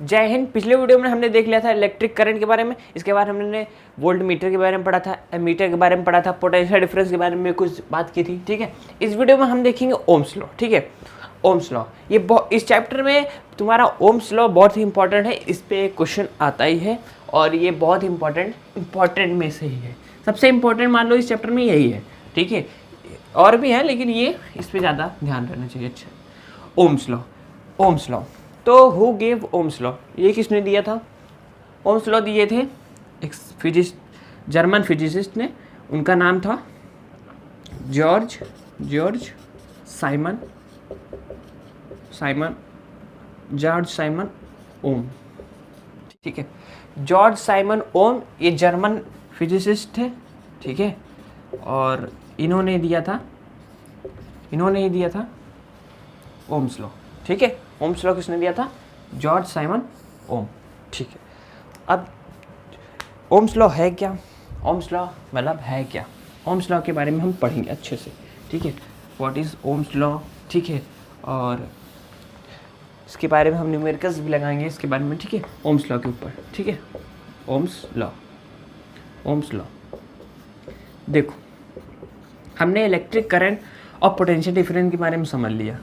जय हिंद। पिछले वीडियो में हमने देख लिया था इलेक्ट्रिक करंट के बारे में, इसके बाद हमने वोल्ट मीटर के बारे में पढ़ा था, एमीटर के बारे में पढ़ा था, पोटेंशियल डिफरेंस के बारे में कुछ बात की थी। ठीक है, इस वीडियो में हम देखेंगे ओम्स लॉ। ठीक है, ओम्स लॉ ये इस चैप्टर में तुम्हारा ओम्स लॉ बहुत ही इंपॉर्टेंट है, इस पर एक क्वेश्चन आता ही है और ये बहुत इंपॉर्टेंट में से ही है। सबसे इंपॉर्टेंट मान लो इस चैप्टर में यही है। ठीक है, और भी है लेकिन ये इस पर ज़्यादा ध्यान रहना चाहिए। अच्छा, ओम्स लॉ तो हु गेव ओम्स लॉ, ये किसने दिया था? ओम्स लॉ दिए थे एक जर्मन फिजिसिस्ट ने, उनका नाम था जॉर्ज साइमन ओम। ठीक है, जॉर्ज साइमन ओम ये जर्मन फिजिसिस्ट थे। ठीक है, और इन्होंने ही दिया था ओम्स लॉ। ठीक है, ओम्स लॉ किसने दिया था? जॉर्ज साइमन ओम। ठीक है, अब ओम्स लॉ है क्या? ओम्स लॉ मतलब है क्या? ओम्स लॉ के बारे में हम पढ़ेंगे अच्छे से। ठीक है, व्हाट इज़ ओम्स लॉ। ठीक है, और इसके बारे में हम न्यूमेरिकल्स भी लगाएंगे इसके बारे में। ठीक है, ओम्स लॉ के ऊपर। ठीक है, ओम्स लॉ देखो, हमने इलेक्ट्रिक करंट और पोटेंशियल डिफरेंस के बारे में समझ लिया।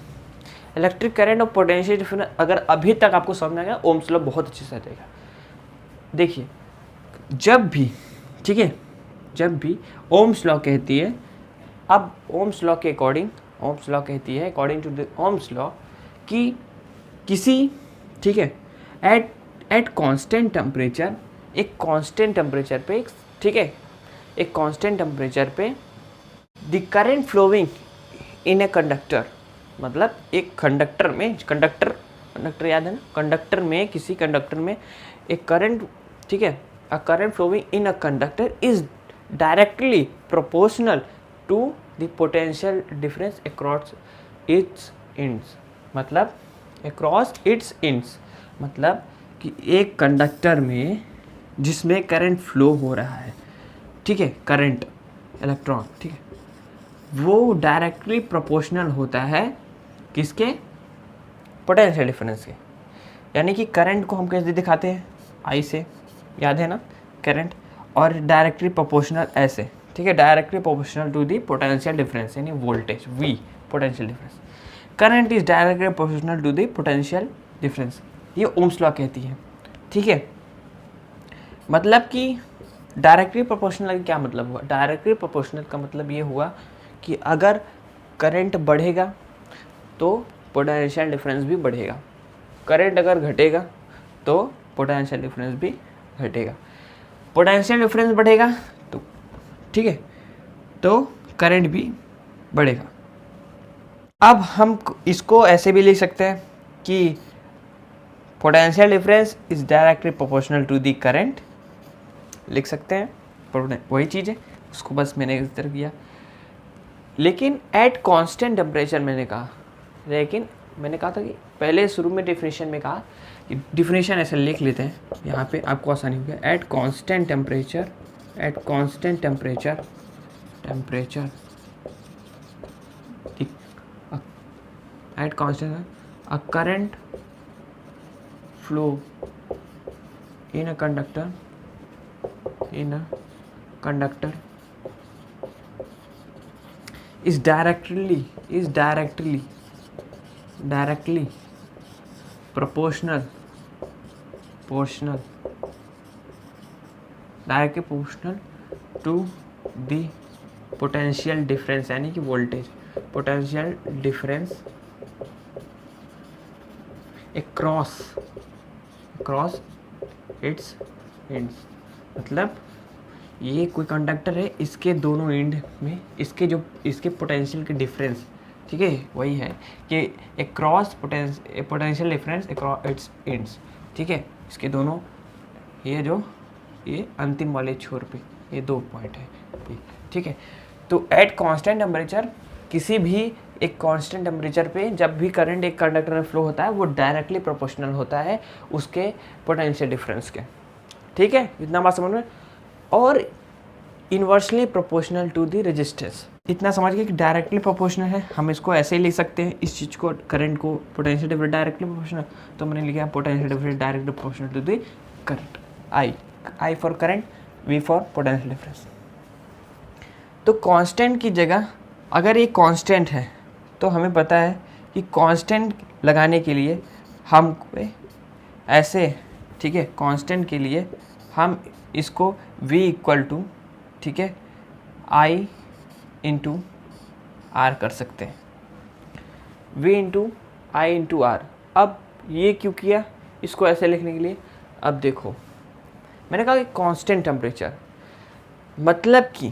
इलेक्ट्रिक करंट और पोटेंशियल डिफरेंस अगर अभी तक आपको समझ में आ गया, ओम्स लॉ बहुत अच्छे से आ जाएगा। देखिए, जब भी ओम्स लॉ कहती है, अब ओम्स लॉ के according according to the Ohm's law कि किसी, ठीक है, एट कांस्टेंट टेम्परेचर, एक कांस्टेंट टेम्परेचर पे the current flowing in a conductor, मतलब एक कंडक्टर याद है ना, किसी कंडक्टर में एक करंट, ठीक है, a current flowing in a conductor is directly proportional to the potential difference across its ends. मतलब कि एक कंडक्टर में जिसमें करंट फ्लो हो रहा है, ठीक है, करंट इलेक्ट्रॉन, ठीक है, वो डायरेक्टली प्रोपोर्शनल होता है किसके? पोटेंशियल डिफरेंस के। यानी कि करंट को हम कैसे दिखाते हैं? आई से, याद है ना, करंट, और डायरेक्टली प्रोपोर्शनल ऐसे। ठीक है, directly proportional to the potential difference, यानी voltage V, potential difference. Current is directly proportional to the potential difference, ये ओम्स लॉ कहती है। ठीक है, मतलब कि डायरेक्टली प्रोपोर्शनल का क्या मतलब हुआ? डायरेक्टली प्रोपोर्शनल का मतलब ये हुआ कि अगर करंट बढ़ेगा तो पोटेंशियल डिफरेंस भी बढ़ेगा, करंट अगर घटेगा तो पोटेंशियल डिफरेंस भी घटेगा, पोटेंशियल डिफरेंस बढ़ेगा तो, ठीक है, तो करंट भी बढ़ेगा। अब हम इसको ऐसे भी लिख सकते हैं कि potential difference is directly proportional to the current, लिख सकते हैं, वही चीज़ है, उसको बस मैंने इस तरह किया। लेकिन एट कांस्टेंट टेम्परेचर मैंने कहा था कि पहले शुरू में डेफिनेशन में कहा कि डेफिनेशन ऐसे लिख लेते हैं, यहाँ पे आपको आसानी हो गया। Eight constant temperature a current flow in a conductor is directly proportional to the potential difference, यानी कि voltage, potential difference across its ends। मतलब ये कोई कंडक्टर है, इसके दोनों एंड में इसके पोटेंशियल के डिफरेंस, ठीक है, वही है कि across potential difference across its ends. ठीक है, इसके दोनों, ये अंतिम वाले छोर पे ये 2 पॉइंट है। ठीक है, तो एट कांस्टेंट टेम्परेचर, किसी भी एक कांस्टेंट टेम्परेचर पे जब भी करंट एक कंडक्टर में फ्लो होता है वो डायरेक्टली प्रोपोर्शनल होता है उसके पोटेंशियल डिफरेंस के। ठीक है, इतना बात समझ में। और inversely proportional to the resistance. इतना समझ गए कि डायरेक्टली प्रोपोर्शनल है, हम इसको ऐसे ही लिख सकते हैं, इस चीज़ को, करंट को, पोटेंशियल डिफरेंस डायरेक्टली प्रोपोर्शनल, तो मैंने लिखा potential difference directly proportional to the current. I for current, V for potential difference. तो कांस्टेंट की जगह अगर ये कांस्टेंट है तो हमें पता है कि कांस्टेंट लगाने के लिए हम ऐसे, ठीक है, कांस्टेंट के लिए हम इसको v इक्वल टू, ठीक है, I इंटू आर कर सकते हैं, v into I into R. अब ये क्यों किया इसको ऐसे लिखने के लिए? अब देखो मैंने कहा कि कांस्टेंट टेम्परेचर, मतलब कि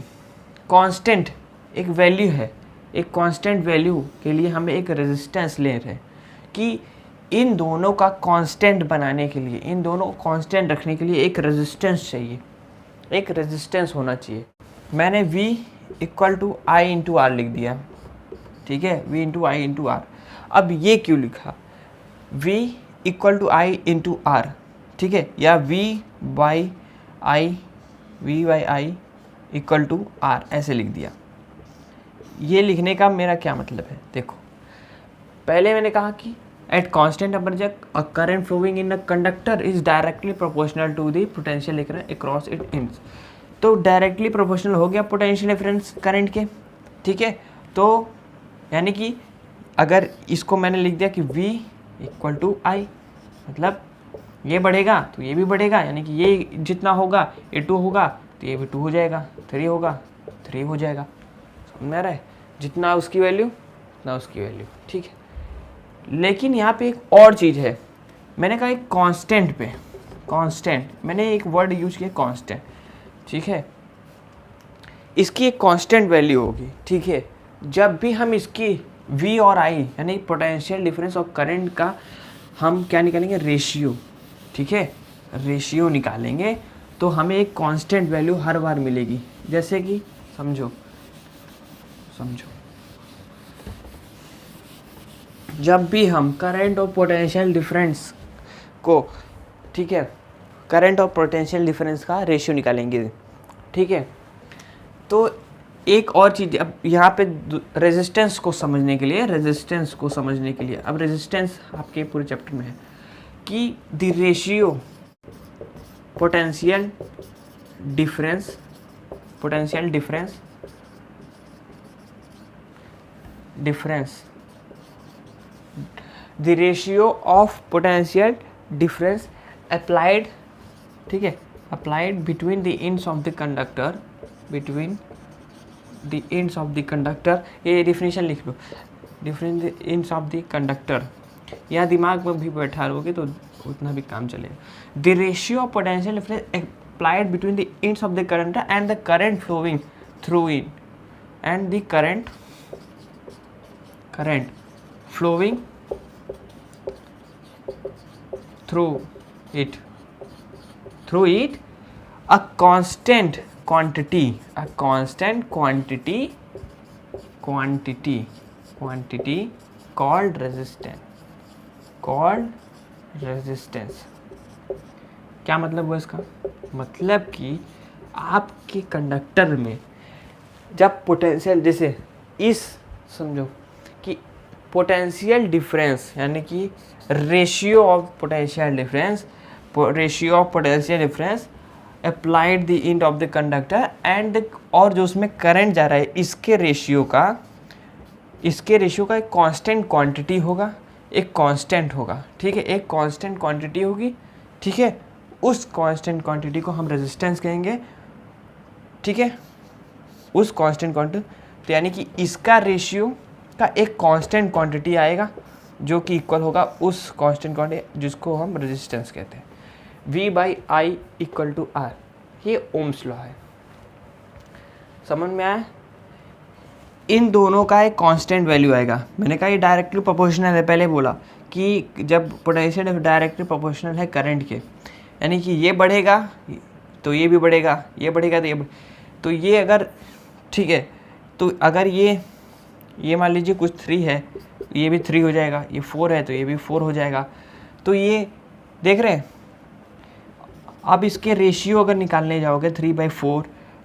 कांस्टेंट एक वैल्यू है, एक कांस्टेंट वैल्यू के लिए हमें एक रेजिस्टेंस ले रहे हैं कि इन दोनों का कांस्टेंट बनाने के लिए, इन दोनों को कांस्टेंट रखने के लिए एक रेजिस्टेंस चाहिए, एक रेजिस्टेंस होना चाहिए। मैंने v equal to I into R लिख दिया, ठीक है, v into I into R. अब ये क्यों लिखा? v equal to I into R, ठीक है, या v by I equal to R ऐसे लिख दिया। ये लिखने का मेरा क्या मतलब है? देखो पहले मैंने कहा कि at constant temperature a current flowing in a conductor is directly proportional to the potential difference across it ends. तो डायरेक्टली प्रोपोर्शनल हो गया पोटेंशियल डिफरेंस करंट के, ठीक है। तो यानी कि अगर इसको मैंने लिख दिया कि v इक्वल टू आई, मतलब ये बढ़ेगा तो ये भी बढ़ेगा, यानी कि ये जितना होगा ये 2 होगा तो ये भी 2 हो जाएगा, 3 होगा 3 हो जाएगा। समझ में आ रहा है? जितना उसकी वैल्यू उतना उसकी वैल्यू, ठीक है। लेकिन यहाँ पे एक और चीज़ है, मैंने कहा एक कांस्टेंट पे, कांस्टेंट मैंने एक वर्ड यूज किया कांस्टेंट, ठीक है, इसकी एक कांस्टेंट वैल्यू होगी, ठीक है। जब भी हम इसकी v और i यानी पोटेंशियल डिफरेंस और करंट का हम क्या निकालेंगे? रेशियो, ठीक है, रेशियो निकालेंगे तो हमें एक कांस्टेंट वैल्यू हर बार मिलेगी। जैसे कि समझो जब भी हम करंट और पोटेंशियल डिफरेंस को, ठीक है, करंट और पोटेंशियल डिफरेंस का रेशियो निकालेंगे, ठीक है। तो एक और चीज़ अब यहाँ पे रेजिस्टेंस को समझने के लिए, अब रेजिस्टेंस आपके पूरे चैप्टर में है कि the ratio potential difference the ratio of potential difference applied, ठीक है, applied between the ends of the conductor, ये definition लिख लो, between the ends of the conductor, या दिमाग में भी बैठा लोगे तो उतना भी काम चलेगा। the ratio of potential difference applied between the ends of the conductor and the current flowing through it, and the current flowing through it a constant quantity called resistance। क्या मतलब हुआ इसका? मतलब कि आपके कंडक्टर में जब पोटेंशियल, जैसे इस समझो कि पोटेंशियल डिफरेंस यानी कि ratio of potential difference applied the end of the conductor and, और जो उसमें करंट जा रहा है इसके रेशियो का एक कांस्टेंट क्वांटिटी होगा, एक कांस्टेंट होगा, ठीक है, एक कांस्टेंट क्वांटिटी होगी, ठीक है। उस कांस्टेंट क्वांटिटी को हम रेजिस्टेंस कहेंगे, ठीक है, उस कांस्टेंट क्वांटिटी। तो यानी कि इसका रेशियो का एक कांस्टेंट क्वांटिटी आएगा जो कि इक्वल होगा उस कांस्टेंट क्वांटिटी जिसको हम रेजिस्टेंस कहते हैं। v by I equal to R, ये ओम्स लॉ है। समझ में आया? इन दोनों का एक कांस्टेंट वैल्यू आएगा। मैंने कहा ये डायरेक्टली प्रोपोर्शनल है, पहले बोला कि जब पोटेंशियल डायरेक्टली प्रोपोर्शनल है करंट के, यानी कि ये बढ़ेगा तो ये भी बढ़ेगा, ये बढ़ेगा तो ये अगर, ठीक है, तो अगर ये मान लीजिए कुछ 3 है, ये भी 3 हो जाएगा, ये 4 है तो ये भी 4 हो जाएगा। तो ये देख रहे हैं, अब इसके रेशियो अगर निकालने जाओगे 3/4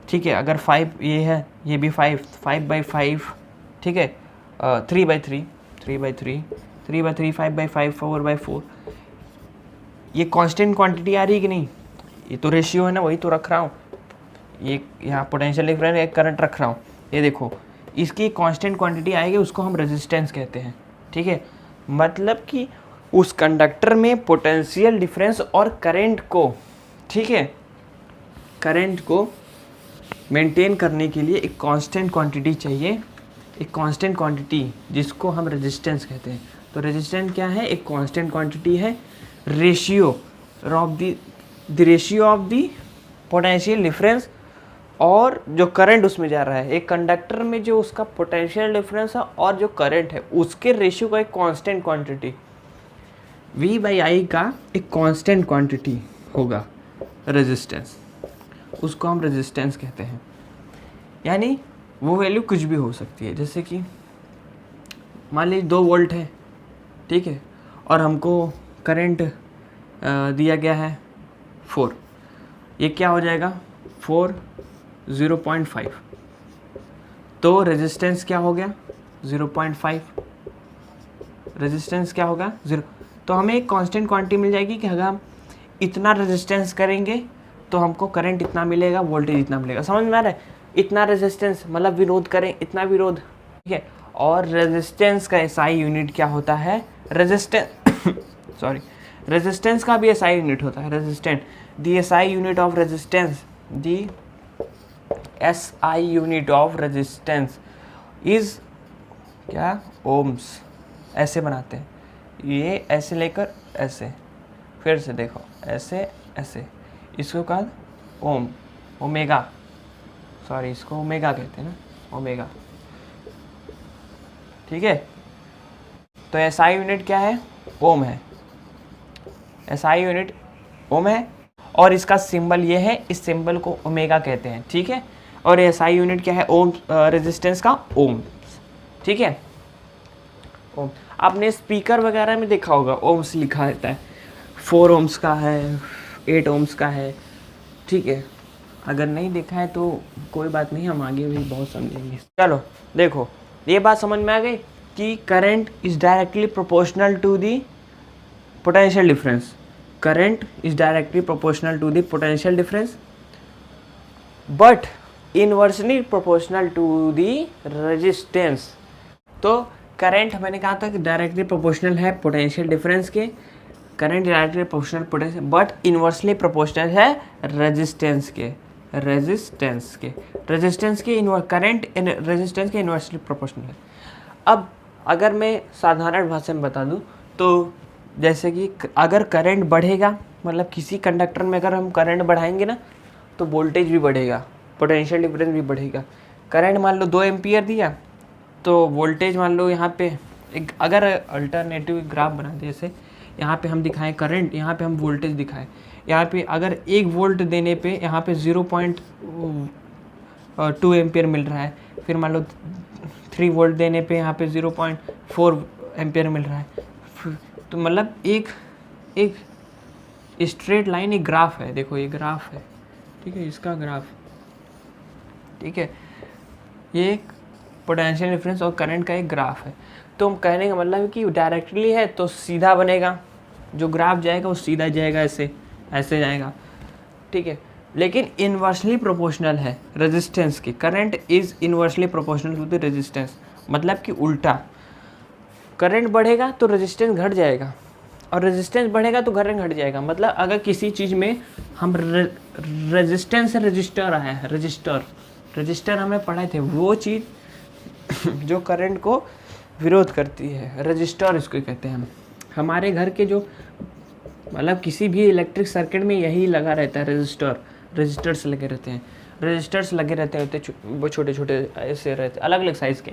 ठीक है। अगर 5 ये है, ये भी 5 ठीक है, 3/3 3/3 3/3 5/5 4/4, ये कांस्टेंट क्वांटिटी आ रही है कि नहीं? ये तो रेशियो है ना, वही तो रख रहा हूँ। ये यहाँ पोटेंशियल डिफरेंस, एक करंट रख रहा हूँ, ये देखो इसकी कांस्टेंट क्वांटिटी आएगी, उसको हम रेजिस्टेंस कहते हैं। ठीक है, मतलब कि उस कंडक्टर में पोटेंशियल डिफरेंस और करंट को, ठीक है, करंट को मेंटेन करने के लिए एक कांस्टेंट क्वांटिटी चाहिए, एक कांस्टेंट क्वांटिटी जिसको हम रेजिस्टेंस कहते हैं। तो रेजिस्टेंस क्या है? एक कांस्टेंट क्वांटिटी है, ratio of the ratio of the potential difference और जो करंट उसमें जा रहा है। एक कंडक्टर में जो उसका पोटेंशियल डिफरेंस है और जो करंट है उसके रेशियो का एक कांस्टेंट क्वांटिटी, V/I का एक कांस्टेंट क्वांटिटी होगा रेजिस्टेंस, उसको हम रेजिस्टेंस कहते हैं। यानी वो वैल्यू कुछ भी हो सकती है, जैसे कि मान लीजिए 2 वोल्ट है, ठीक है, और हमको करंट दिया गया है 4, ये क्या हो जाएगा 4 0.5, तो रेजिस्टेंस क्या हो गया 0.5, रेजिस्टेंस क्या होगा 0। तो हमें एक कांस्टेंट क्वांटिटी मिल जाएगी कि अगर हम इतना रेजिस्टेंस करेंगे तो हमको करंट इतना मिलेगा, वोल्टेज इतना मिलेगा। समझ में आ रहा है? इतना रेजिस्टेंस मतलब विरोध करें, इतना विरोध, ठीक है। और रेजिस्टेंस का एसआई यूनिट क्या होता है? रेजिस्टेंस रेजिस्टेंस का भी एसआई यूनिट होता है, resistance. The SI unit of resistance, the SI unit of resistance is क्या? ओम्स। ऐसे बनाते हैं, ये ऐसे लेकर ऐसे, फिर से देखो ऐसे ऐसे, इसको कहा ओम, ओमेगा, सॉरी इसको ओमेगा कहते हैं ना, ओमेगा, ठीक है। तो एसआई यूनिट क्या है? ओम है, एसआई यूनिट ओम है, और इसका सिंबल ये है, इस सिंबल को ओमेगा कहते हैं, ठीक है। और एसआई यूनिट क्या है? ओम, रेजिस्टेंस का ओम, ठीक है, ओम। आपने स्पीकर वगैरह में देखा होगा ओम्स लिखा रहता है, 4 ओम्स का है, 8 ओम्स का है, ठीक है। अगर नहीं देखा है तो कोई बात नहीं, हम आगे भी बहुत समझेंगे। चलो देखो, ये बात समझ में आ गई कि current is directly proportional to the potential difference, current is directly proportional to the potential difference but inversely proportional to the resistance. तो करंट मैंने कहा था कि डायरेक्टली प्रोपोर्शनल है पोटेंशियल डिफरेंस के, current directly proportional potential but inversely proportional है resistance के, resistance के करंट रेजिस्टेंस के इनवर्सली प्रोपोर्शनल है। अब अगर मैं साधारण भाषा में बता दूं तो जैसे कि अगर करंट बढ़ेगा, मतलब किसी कंडक्टर में अगर हम करंट बढ़ाएंगे ना तो वोल्टेज भी बढ़ेगा, पोटेंशियल डिफरेंस भी बढ़ेगा। करंट मान लो 2 एम्पियर दिया तो वोल्टेज मान लो यहाँ पे एक, अगर अल्टरनेटिव ग्राफ बना दे, जैसे यहाँ पे हम दिखाएं करंट, यहाँ पे हम वोल्टेज दिखाएं, यहाँ पे अगर 1 वोल्ट देने पे यहाँ पे 0.2 एम्पियर मिल रहा है, फिर मान लो 3 वोल्ट देने पे यहाँ पे 0.4 एम्पियर मिल रहा है, तो मतलब एक स्ट्रेट लाइन, एक ग्राफ है, देखो ये ग्राफ है, ठीक है, इसका ग्राफ, ठीक है, ये एक पोटेंशियल डिफरेंस और करंट का एक ग्राफ है। तो हम कहने का मतलब है कि डायरेक्टली है तो सीधा बनेगा, जो ग्राफ जाएगा वो सीधा जाएगा, ऐसे ऐसे जाएगा, ठीक है। लेकिन इनवर्सली प्रोपोर्शनल है रेजिस्टेंस की, current is inversely proportional to the resistance, मतलब कि उल्टा, करंट बढ़ेगा तो रेजिस्टेंस घट जाएगा और रेजिस्टेंस बढ़ेगा तो करंट घट जाएगा। मतलब अगर किसी चीज़ में हम रेजिस्टेंस से रजिस्टर आया है, रजिस्टर हमें पढ़ाए थे, वो चीज़ जो करंट को विरोध करती है, रजिस्टर इसको कहते हैं हम। हमारे घर के जो मतलब किसी भी इलेक्ट्रिक सर्किट में यही लगा रहता है, रजिस्टर्स लगे रहते हैं, रजिस्टर्स लगे रहते हैं, वो छोटे छोटे ऐसे रहते हैं, अलग अलग साइज़ के।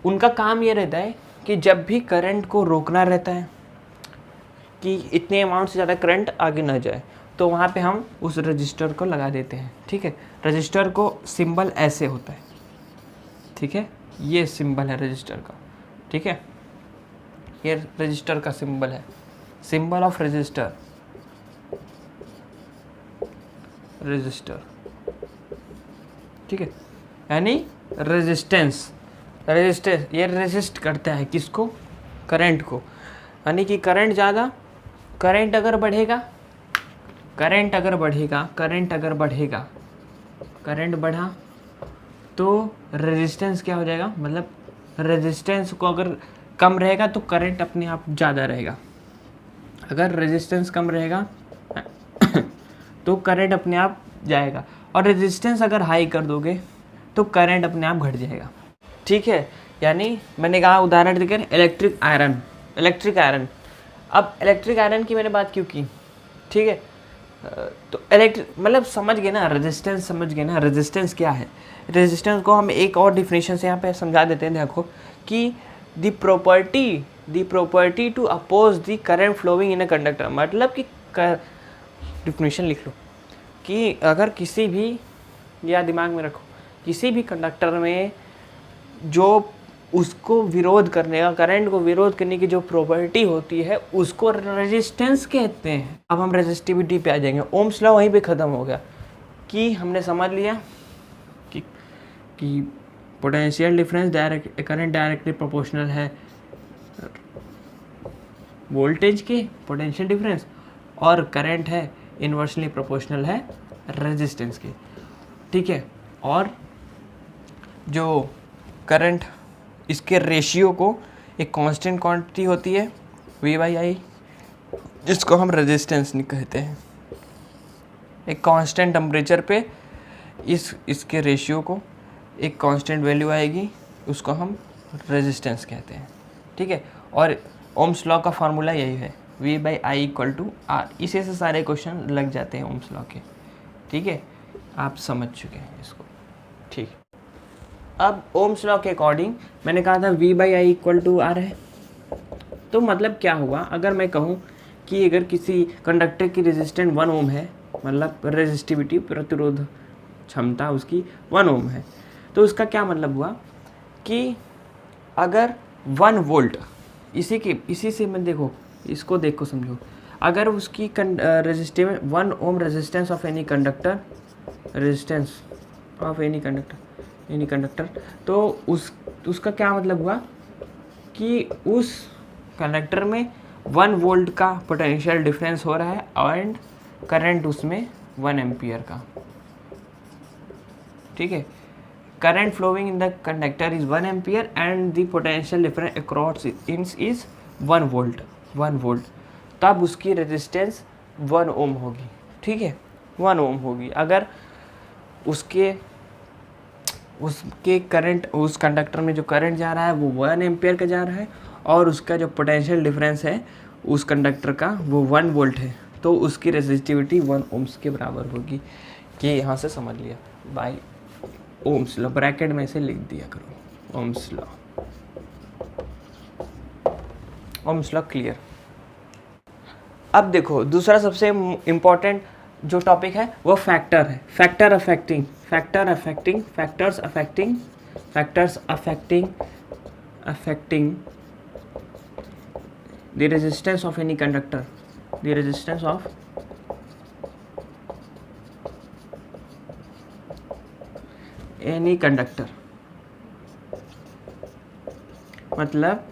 उनका काम ये रहता है कि जब भी करंट को रोकना रहता है कि इतने अमाउंट से ज़्यादा करंट आगे ना जाए, तो वहाँ पे हम उस रजिस्टर को लगा देते हैं, ठीक है। रजिस्टर को सिंबल ऐसे होता है, ठीक है, ये सिंबल है रजिस्टर का, ठीक है, ये रजिस्टर का सिंबल है, सिंबल ऑफ रजिस्टर, ठीक है, यानी रेजिस्टेंस ये रेजिस्ट करता है किसको, करंट को, यानी कि करंट ज़्यादा, करंट अगर बढ़ेगा, करंट बढ़ा तो रेजिस्टेंस क्या हो जाएगा, मतलब रेजिस्टेंस को अगर कम रहेगा तो करंट अपने आप ज़्यादा रहेगा, अगर रेजिस्टेंस कम रहेगा तो करंट अपने आप जाएगा, और रेजिस्टेंस अगर हाई कर दोगे तो करंट अपने आप घट जाएगा, ठीक है। यानी मैंने कहा उदाहरण देकर इलेक्ट्रिक आयरन, अब इलेक्ट्रिक आयरन की मैंने बात क्यों की, ठीक है, तो इलेक्ट्रिक मतलब समझ गए ना, रेजिस्टेंस समझ गए ना, रेजिस्टेंस क्या है। रेजिस्टेंस को हम एक और डिफिनेशन से यहाँ पे समझा देते हैं, देखो कि the property to oppose the current flowing in a conductor, मतलब कि डिफिनेशन लिख लो कि अगर किसी भी, या दिमाग में रखो, किसी भी कंडक्टर में जो उसको विरोध करने का, करंट को विरोध करने की जो प्रॉपर्टी होती है उसको रेजिस्टेंस कहते हैं। अब हम रेजिस्टिविटी पे आ जाएंगे, ओम्स लॉ वहीं पे ख़त्म हो गया कि हमने समझ लिया कि potential difference current directly proportional है वोल्टेज के पोटेंशियल डिफरेंस, और करंट है इन्वर्सली प्रोपोर्शनल है रेजिस्टेंस के, ठीक है। और जो करंट, इसके रेशियो को एक कांस्टेंट क्वांटिटी होती है V/I, जिसको हम रेजिस्टेंस कहते हैं, एक कांस्टेंट टेम्परेचर पे इसके रेशियो को एक कांस्टेंट वैल्यू आएगी, उसको हम रेजिस्टेंस कहते हैं, ठीक है। और ओम्स लॉ का फार्मूला यही है, V/I = R, इसी से सारे क्वेश्चन लग जाते हैं ओम्स लॉ के, ठीक है, आप समझ चुके हैं इसको, ठीक। अब ओम्स लॉ के अकॉर्डिंग मैंने कहा था V/I = R है, तो मतलब क्या हुआ, अगर मैं कहूँ कि अगर किसी कंडक्टर की रेजिस्टेंस 1 ओम है, मतलब रेजिस्टिविटी प्रतिरोध क्षमता उसकी 1 ओम है, तो उसका क्या मतलब हुआ कि अगर 1 वोल्ट, इसी से मैं देखो, इसको देखो समझो, अगर उसकी resistive 1 ohm resistance of any conductor, तो उसका क्या मतलब हुआ कि उस कंडक्टर में 1 वोल्ट का पोटेंशियल डिफरेंस हो रहा है एंड करंट उसमें 1 एम्पियर का, ठीक है। Current flowing in the conductor is 1 ampere and the potential difference across is 1 volt, तब उसकी रेजिस्टेंस 1 ओम होगी, ठीक है, 1 ओम होगी। अगर उसके करंट, उस कंडक्टर में जो करंट जा रहा है वो 1 एम्पियर का जा रहा है, और उसका जो पोटेंशियल डिफरेंस है उस कंडक्टर का वो 1 वोल्ट है, तो उसकी रेजिस्टिविटी 1 ओम्स के बराबर होगी। ये यहाँ से समझ लिया बाय ओम्स लॉ, ब्रैकेट में से लिख दिया करो ओम्स लॉ क्लियर। अब देखो दूसरा सबसे इम्पोर्टेंट जो टॉपिक है वो फैक्टर है, factors affecting the resistance of any conductor, मतलब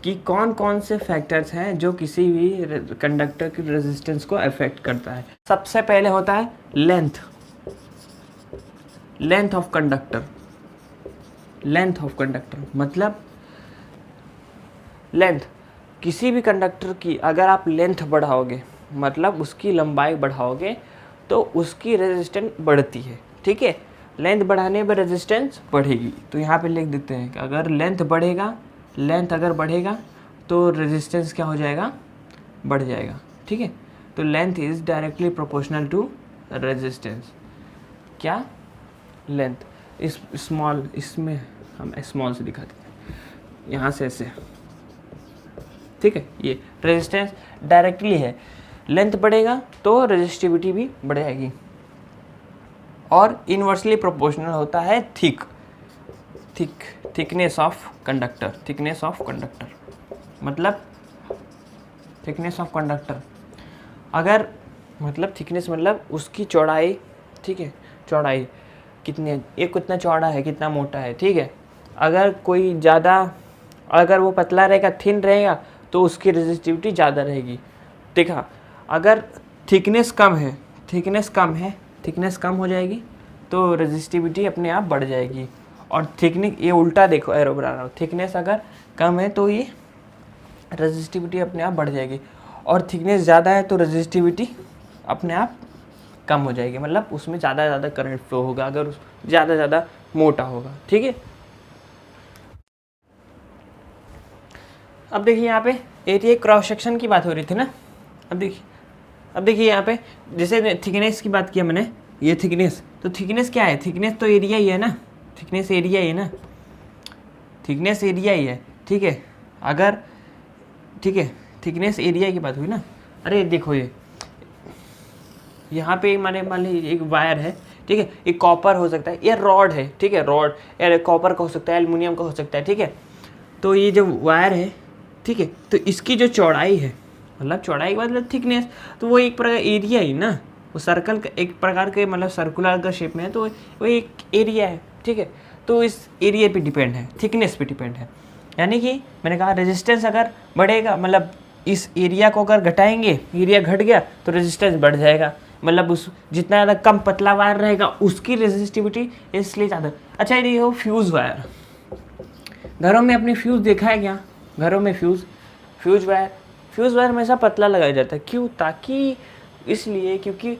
कि कौन कौन से फैक्टर्स हैं जो किसी भी कंडक्टर की रेजिस्टेंस को अफेक्ट करता है। सबसे पहले होता है लेंथ ऑफ कंडक्टर, मतलब लेंथ, किसी भी कंडक्टर की अगर आप लेंथ बढ़ाओगे, मतलब उसकी लंबाई बढ़ाओगे, तो उसकी रेजिस्टेंस बढ़ती है, ठीक है। लेंथ बढ़ाने पर रेजिस्टेंस बढ़ेगी, तो यहाँ पे लिख देते हैं कि अगर लेंथ अगर बढ़ेगा तो रेजिस्टेंस क्या हो जाएगा, बढ़ जाएगा, ठीक है। तो length is directly proportional to resistance. क्या लेंथ, इस स्मॉल, इसमें हम स्मॉल से दिखाते हैं, यहाँ से ऐसे, ठीक है। ये रेजिस्टेंस डायरेक्टली है, लेंथ बढ़ेगा तो रेजिस्टिविटी भी बढ़ेगी, और इनवर्सली प्रोपोर्शनल होता है थिकनेस ऑफ कंडक्टर, मतलब थिकनेस ऑफ कंडक्टर, अगर मतलब थिकनेस मतलब उसकी चौड़ाई, ठीक है, चौड़ाई कितने, ये कितना चौड़ा है, कितना मोटा है, ठीक है। अगर कोई ज़्यादा, अगर वो पतला रहेगा, थिन रहेगा, तो उसकी रेजिस्टिविटी ज़्यादा रहेगी। देखा, अगर थिकनेस कम है, थिकनेस कम हो जाएगी तो रेजिस्टिविटी अपने आप बढ़ जाएगी। और थिकनेस, ये उल्टा देखो एरो बना रहा हूँ, थिकनेस अगर कम है तो ये रेजिस्टिविटी अपने आप बढ़ जाएगी, और थिकनेस ज़्यादा है तो रेजिस्टिविटी अपने आप कम हो जाएगी, मतलब उसमें ज़्यादा करंट फ्लो होगा अगर ज़्यादा मोटा होगा, ठीक है। अब देखिए यहाँ पे एरिया क्रॉस सेक्शन की बात हो रही थी ना। अब देखिए यहाँ पे जैसे थिकनेस की बात किया मैंने, ये थिकनेस, तो थिकनेस क्या है, थिकनेस तो एरिया ही है ना, थिकनेस एरिया ही है, ठीक है। अगर, ठीक है, थिकनेस एरिया की बात हुई ना। अरे देखो ये यहाँ पे मान लीजिए एक वायर है, ठीक है, एक कॉपर हो सकता है, ये रॉड है, ठीक है, रॉड या कॉपर का हो सकता है, एल्युमिनियम का हो सकता है, ठीक है। तो ये जो वायर है, ठीक है, तो इसकी जो चौड़ाई है, मतलब चौड़ाई का मतलब थिकनेस, तो वो एक प्रकार एरिया ही ना, वो सर्कल का एक प्रकार के मतलब सर्कुलर का शेप में है, तो वो एक एरिया है, ठीक है। तो इस एरिया पे डिपेंड है, थिकनेस पे डिपेंड है। यानी कि मैंने कहा रेजिस्टेंस अगर बढ़ेगा, मतलब इस एरिया को अगर घटाएंगे, एरिया घट गया तो रेजिस्टेंस बढ़ जाएगा, मतलब उस जितना ज़्यादा कम पतला वायर रहेगा उसकी रेजिस्टिविटी इसलिए ज़्यादा। अच्छा ये हो फ्यूज़ वायर, घरों में अपनी फ्यूज़ देखा है क्या, घरों में फ्यूज़ वायर हमेशा पतला लगाया जाता है, क्यों, ताकि इसलिए क्योंकि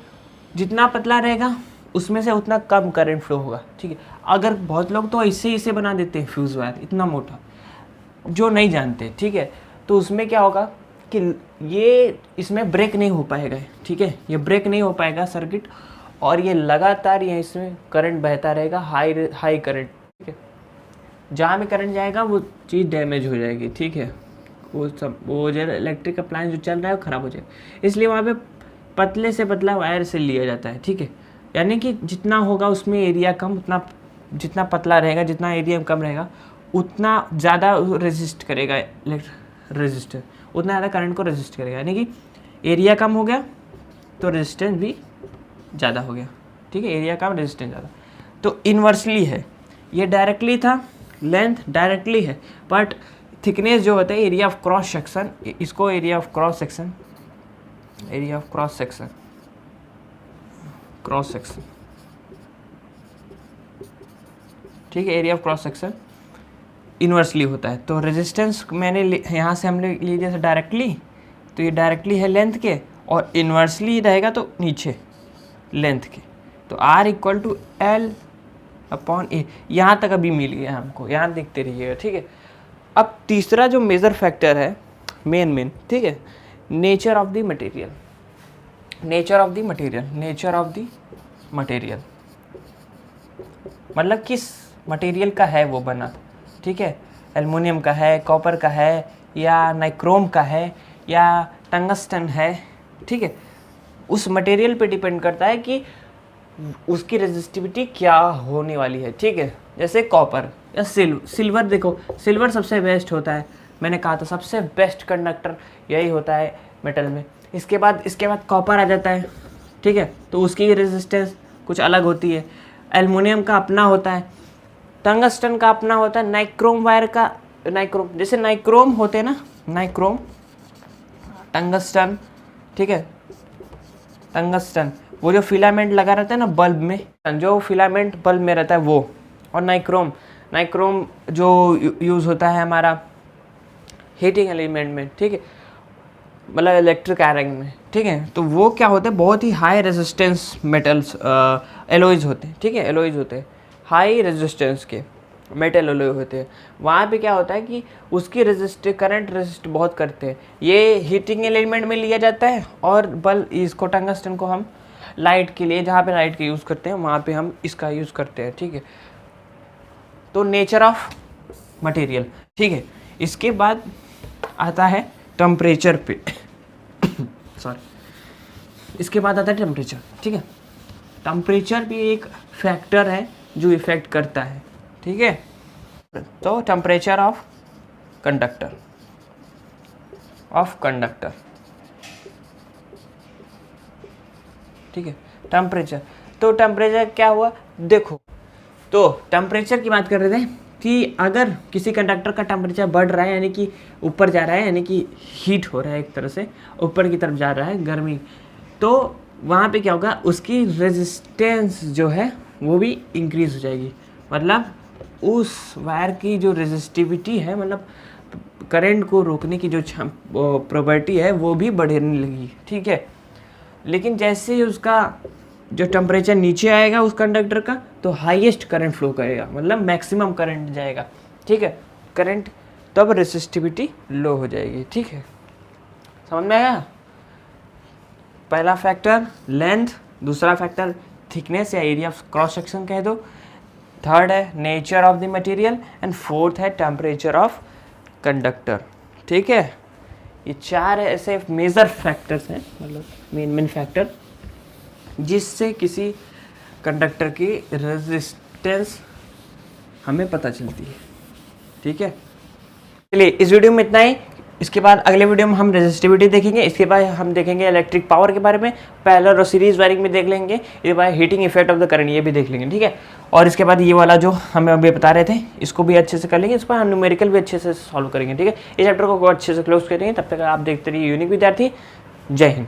जितना पतला रहेगा उसमें से उतना कम करंट फ्लो होगा, ठीक है। अगर बहुत लोग तो ऐसे बना देते हैं फ्यूज़ वायर इतना मोटा, जो नहीं जानते, ठीक है, तो उसमें क्या होगा कि ये इसमें ब्रेक नहीं हो पाएगा, ठीक है, ये ब्रेक नहीं हो पाएगा सर्किट, और ये लगातार ये इसमें करंट बहता रहेगा, हाई करंट, ठीक है। जहाँ भी करंट जाएगा वो चीज़ डैमेज हो जाएगी, ठीक है, वो जो इलेक्ट्रिक अप्लायंस जो चल रहा है वो ख़राब हो जाएगा, इसलिए वहाँ पे पतले से पतला वायर से लिया जाता है, ठीक है। यानी कि जितना होगा उसमें एरिया कम, उतना जितना पतला रहेगा, जितना एरिया कम रहेगा उतना ज़्यादा रेजिस्ट करेगा, रेजिस्टर उतना ज़्यादा करंट को रेजिस्ट करेगा, यानी कि एरिया कम हो गया तो रेजिस्टेंस भी ज़्यादा हो गया, ठीक है, एरिया कम रेजिस्टेंस ज़्यादा। तो इन्वर्सली है, ये डायरेक्टली था, लेंथ डायरेक्टली है, बट थिकनेस जो होता है एरिया ऑफ क्रॉस सेक्शन, इसको एरिया ऑफ क्रॉस सेक्शन ठीक है, area of cross section inversely होता है। तो रेजिस्टेंस मैंने यहाँ से हमने ले लिया था डायरेक्टली, तो ये डायरेक्टली है लेंथ के, और इन्वर्सली रहेगा तो नीचे लेंथ के, तो R इक्वल टू L/A, यहाँ तक अभी मिल गया हमको, यहाँ देखते रहिएगा, ठीक है। अब तीसरा जो मेजर फैक्टर है, मेन, ठीक है, नेचर ऑफ द मटेरियल, मतलब किस मटेरियल का है वो बना, ठीक है, एल्युमिनियम का है, कॉपर का है, या नाइक्रोम का है, या टंगस्टन है, ठीक है। उस मटेरियल पे डिपेंड करता है कि उसकी रेजिस्टिविटी क्या होने वाली है, ठीक है। जैसे कॉपर या सिल्वर, देखो सिल्वर सबसे बेस्ट होता है, मैंने कहा था सबसे बेस्ट कंडक्टर यही होता है मेटल में। इसके बाद कॉपर आ जाता है, ठीक है, तो उसकी रेजिस्टेंस कुछ अलग होती है। एल्युमिनियम का अपना होता है, टंगस्टन का अपना होता है, नाइक्रोम वायर का, जैसे नाइक्रोम होते हैं ना, टंगस्टन, ठीक है, टंगस्टन वो जो फिलामेंट लगा रहता है ना बल्ब में, जो फिलामेंट बल्ब में रहता है वो, और नाइक्रोम जो यूज़ होता है हमारा हीटिंग एलिमेंट में, ठीक है, मतलब इलेक्ट्रिक आयरन में, ठीक है। तो वो क्या होते हैं, बहुत ही हाई रेजिस्टेंस मेटल्स, एलॉयज़ होते हैं, ठीक है, एलॉयज़ होते हैं, हाई रेजिस्टेंस के मेटल एलॉय होते हैं। वहाँ पे क्या होता है कि उसकी करंट रेजिस्ट बहुत करते हैं, ये हीटिंग एलिमेंट में लिया जाता है, और इसको टंगस्टन को हम लाइट के लिए, जहाँ पे लाइट का यूज़ करते हैं वहाँ पे हम इसका यूज़ करते हैं, ठीक है। तो नेचर ऑफ मटेरियल, ठीक है। इसके बाद आता है टेम्परेचर पे इसके बाद आता है टेम्परेचर, ठीक है। टेम्परेचर भी एक फैक्टर है जो इफेक्ट करता है, ठीक है। तो टेम्परेचर ऑफ कंडक्टर, ठीक है, टेम्परेचर। तो टेम्परेचर क्या हुआ, देखो तो टेम्परेचर की बात कर रहे थे कि अगर किसी कंडक्टर का टेम्परेचर बढ़ रहा है यानी कि ऊपर जा रहा है, यानी कि हीट हो रहा है, एक तरह से ऊपर की तरफ जा रहा है गर्मी, तो वहाँ पे क्या होगा, उसकी रेजिस्टेंस जो है वो भी इंक्रीज हो जाएगी। मतलब उस वायर की जो रेजिस्टिविटी है, मतलब करंट को रोकने की जो प्रॉपर्टी है वो भी बढ़ने लगी, ठीक है। लेकिन जैसे ही उसका जो टेम्परेचर नीचे आएगा उस कंडक्टर का, तो हाईएस्ट करंट फ्लो करेगा, मतलब मैक्सिमम करंट जाएगा, ठीक है, करंट, तब रेसिस्टिविटी लो हो जाएगी, ठीक है। समझ में आया? पहला फैक्टर लेंथ, दूसरा फैक्टर थिकनेस या एरिया ऑफ क्रॉस सेक्शन कह दो, थर्ड है nature of the material, and fourth है टेम्परेचर ऑफ कंडक्टर, ठीक है। ये चार ऐसे मेजर फैक्टर्स हैं, मतलब मेन फैक्टर, जिससे किसी कंडक्टर की रेजिस्टेंस हमें पता चलती है, ठीक है। चलिए इस वीडियो में इतना ही। इसके बाद अगले वीडियो में हम रेजिस्टिविटी देखेंगे, इसके बाद हम देखेंगे इलेक्ट्रिक पावर के बारे में, पैरेलल और सीरीज वायरिंग में देख लेंगे, इसके बाद heating effect of the current ये भी देख लेंगे, ठीक है। और इसके बाद ये वाला जो हमें अभी बता रहे थे इसको भी अच्छे से कर लेंगे, इस पर हम न्यूमेरिकल भी अच्छे से सॉल्व करेंगे, ठीक है। इस चैप्टर को अच्छे से क्लोज करेंगे। तब तक आप देखते रहिए यूनिक विद्यार्थी। जय हिंद।